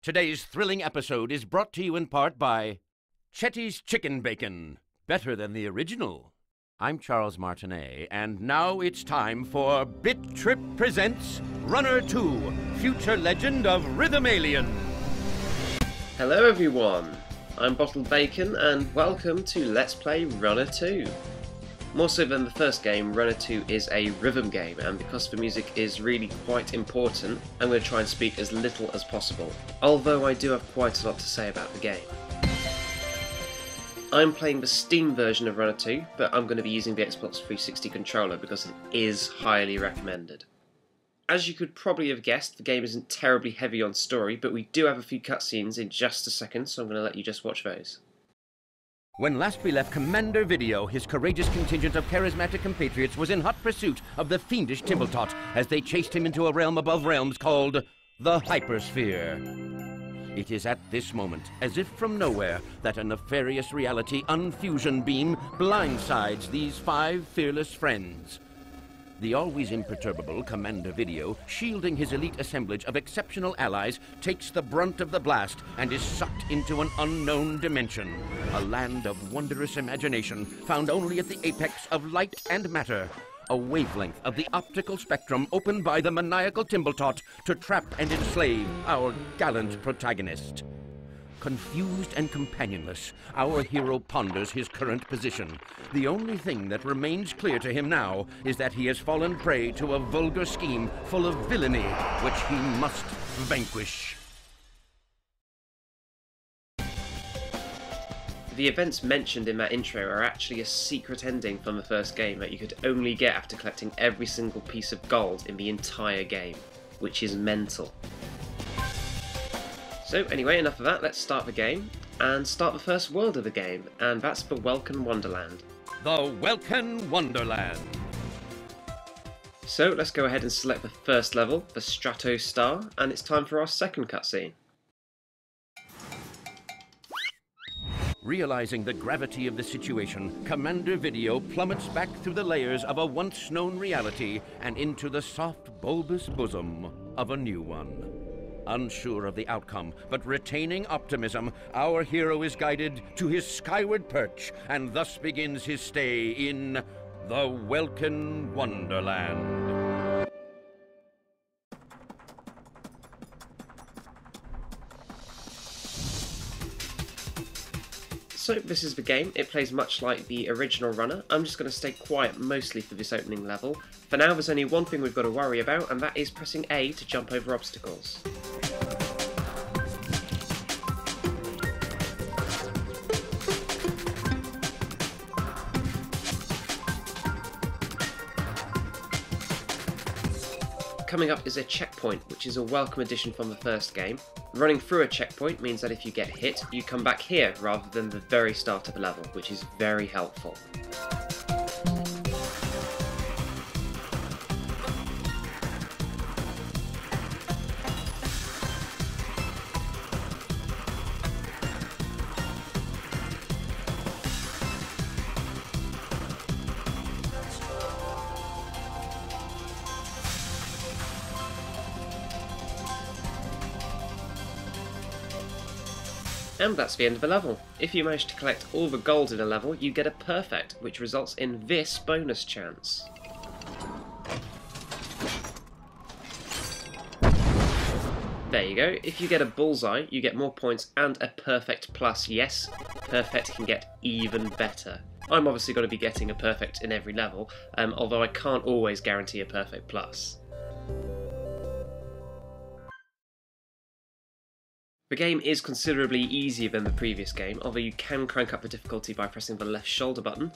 Today's thrilling episode is brought to you in part by Chetty's Chicken Bacon, better than the original. I'm Charles Martinet, and now it's time for BIT.TRIP presents Runner 2, Future Legend of Rhythm Alien. Hello everyone, I'm Bottled Bacon and welcome to Let's Play Runner 2. More so than the first game, Runner 2 is a rhythm game, and because the music is really quite important, I'm going to try and speak as little as possible, although I do have quite a lot to say about the game. I'm playing the Steam version of Runner 2, but I'm going to be using the Xbox 360 controller because it is highly recommended. As you could probably have guessed, the game isn't terribly heavy on story, but we do have a few cutscenes in just a second, so I'm going to let you just watch those. When last we left Commander Video, his courageous contingent of charismatic compatriots was in hot pursuit of the fiendish Timbletot as they chased him into a realm above realms called the Hypersphere. It is at this moment, as if from nowhere, that a nefarious reality unfusion beam blindsides these 5 fearless friends. The always imperturbable Commander Video, shielding his elite assemblage of exceptional allies, takes the brunt of the blast and is sucked into an unknown dimension, a land of wondrous imagination found only at the apex of light and matter, a wavelength of the optical spectrum opened by the maniacal Timbletot to trap and enslave our gallant protagonist. Confused and companionless, our hero ponders his current position. The only thing that remains clear to him now is that he has fallen prey to a vulgar scheme full of villainy, which he must vanquish. The events mentioned in that intro are actually a secret ending from the first game that you could only get after collecting every single piece of gold in the entire game, which is mental. So anyway, enough of that, let's start the game, and start the first world of the game, and that's the Welkin Wonderland. The Welkin Wonderland. So let's go ahead and select the first level, the Strato Star, and it's time for our second cutscene. Realizing the gravity of the situation, Commander Video plummets back through the layers of a once-known reality and into the soft, bulbous bosom of a new one. Unsure of the outcome, but retaining optimism, our hero is guided to his skyward perch, and thus begins his stay in the Welkin Wonderland. So this is the game. It plays much like the original Runner. I'm just going to stay quiet mostly for this opening level. For now there's only one thing we've got to worry about, and that is pressing A to jump over obstacles. Coming up is a checkpoint, which is a welcome addition from the first game. Running through a checkpoint means that if you get hit, you come back here rather than the very start of the level, which is very helpful. And that's the end of the level. If you manage to collect all the gold in a level, you get a perfect, which results in this bonus chance. There you go. If you get a bullseye, you get more points and a perfect plus. Yes, perfect can get even better. I'm obviously going to be getting a perfect in every level, although I can't always guarantee a perfect plus. The game is considerably easier than the previous game, although you can crank up the difficulty by pressing the left shoulder button.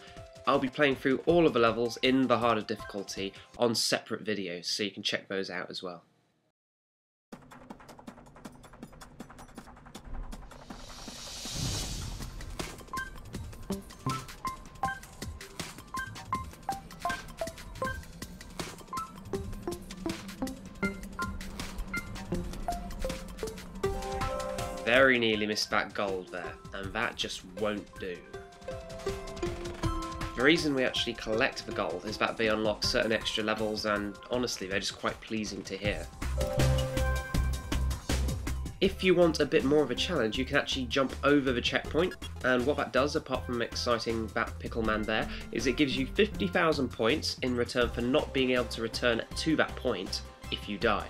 I'll be playing through all of the levels in the harder difficulty on separate videos, so you can check those out as well. Very nearly missed that gold there, and that just won't do. The reason we actually collect the gold is that they unlock certain extra levels, and honestly they're just quite pleasing to hear. If you want a bit more of a challenge, you can actually jump over the checkpoint, and what that does, apart from exciting that pickle man there, is it gives you 50,000 points in return for not being able to return to that point if you die.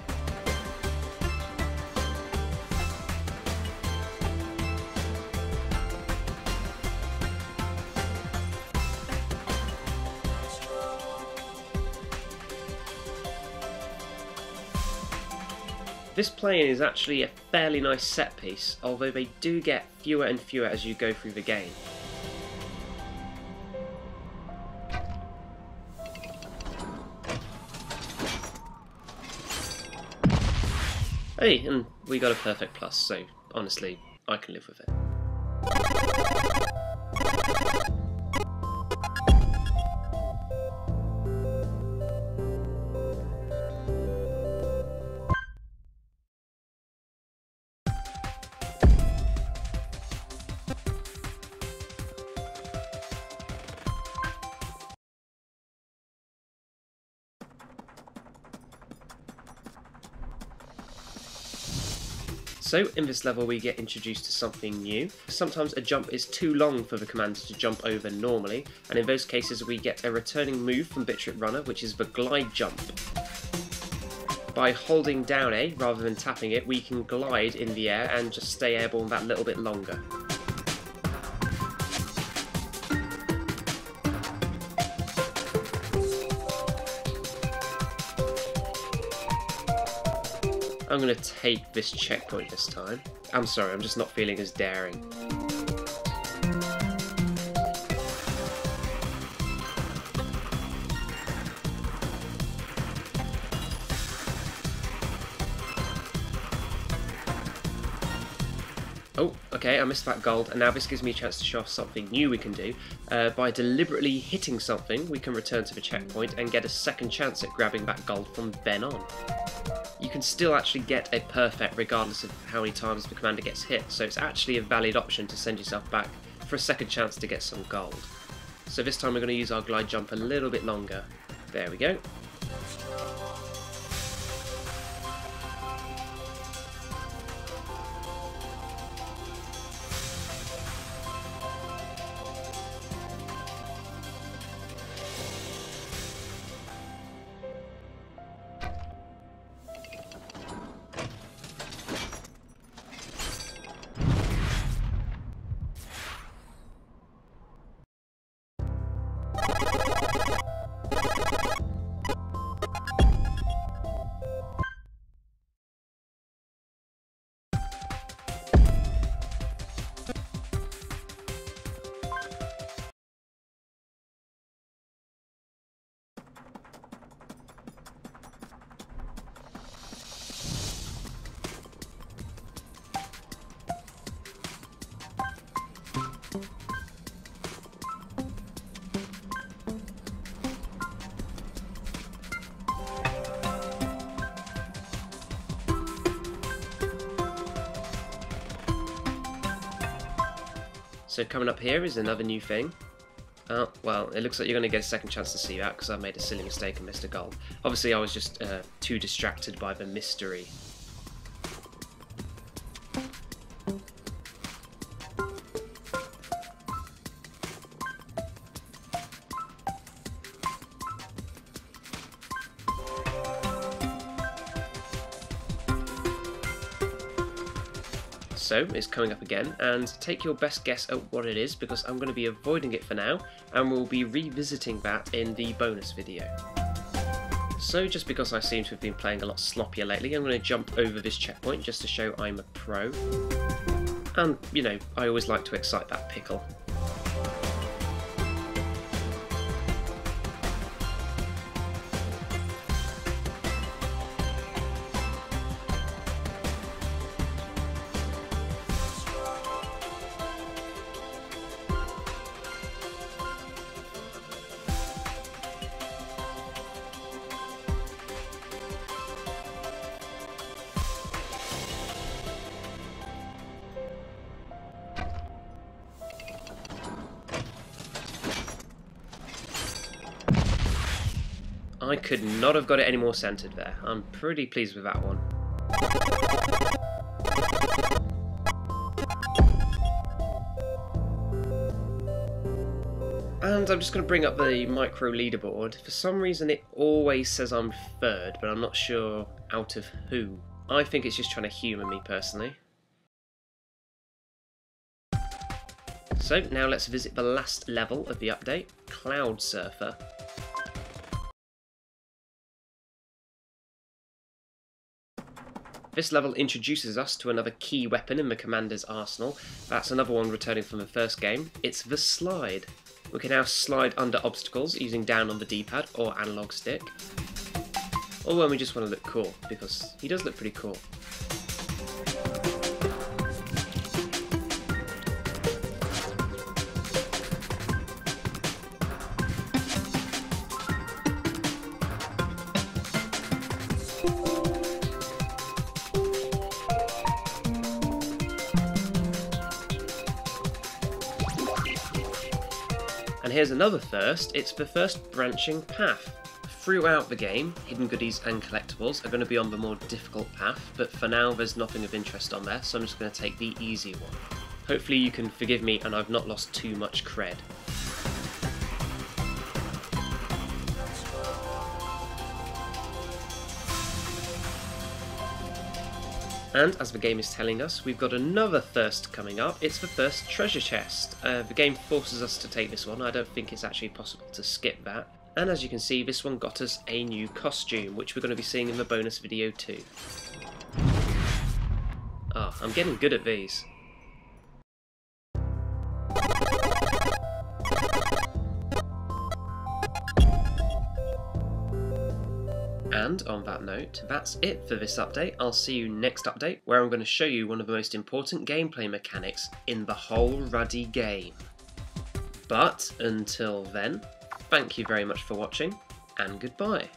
This plane is actually a fairly nice set piece, although they do get fewer and fewer as you go through the game. Hey, and we got a perfect plus, so honestly, I can live with it. So in this level we get introduced to something new. Sometimes a jump is too long for the commander to jump over normally, and in those cases we get a returning move from BIT.TRIP Runner, which is the glide jump. By holding down A rather than tapping it, we can glide in the air and just stay airborne that little bit longer. I'm going to take this checkpoint this time. I'm sorry, I'm just not feeling as daring. Oh, okay, I missed that gold, and now this gives me a chance to show off something new we can do. By deliberately hitting something, we can return to the checkpoint and get a second chance at grabbing that gold from then on. You can still actually get a perfect regardless of how many times the commander gets hit, so it's actually a valid option to send yourself back for a second chance to get some gold. So this time we're going to use our glide jump a little bit longer. There we go. So coming up here is another new thing. Oh, well, it looks like you're going to get a second chance to see that because I made a silly mistake and missed a gold. Obviously I was just too distracted by the mystery. So it's coming up again, and take your best guess at what it is because I'm going to be avoiding it for now and we'll be revisiting that in the bonus video. So just because I seem to have been playing a lot sloppier lately, I'm going to jump over this checkpoint just to show I'm a pro. And, you know, I always like to excite that pickle. I could not have got it any more centered there. I'm pretty pleased with that one. And I'm just going to bring up the micro leaderboard. For some reason it always says I'm third, but I'm not sure out of who. I think it's just trying to humour me personally. So now let's visit the last level of the update, Cloud Surfer. This level introduces us to another key weapon in the commander's arsenal. That's another one returning from the first game. It's the slide. We can now slide under obstacles using down on the D-pad or analog stick. Or when we just want to look cool, because he does look pretty cool. And here's another first, it's the first branching path. Throughout the game, hidden goodies and collectibles are going to be on the more difficult path, but for now there's nothing of interest on there, so I'm just going to take the easy one. Hopefully you can forgive me and I've not lost too much cred. And as the game is telling us, we've got another thirst coming up. It's the first treasure chest. The game forces us to take this one. I don't think it's actually possible to skip that. And as you can see, this one got us a new costume, which we're going to be seeing in the bonus video too. Ah, I'm getting good at these. And on that note, that's it for this update. I'll see you next update, where I'm going to show you one of the most important gameplay mechanics in the whole ruddy game. But until then, thank you very much for watching, and goodbye.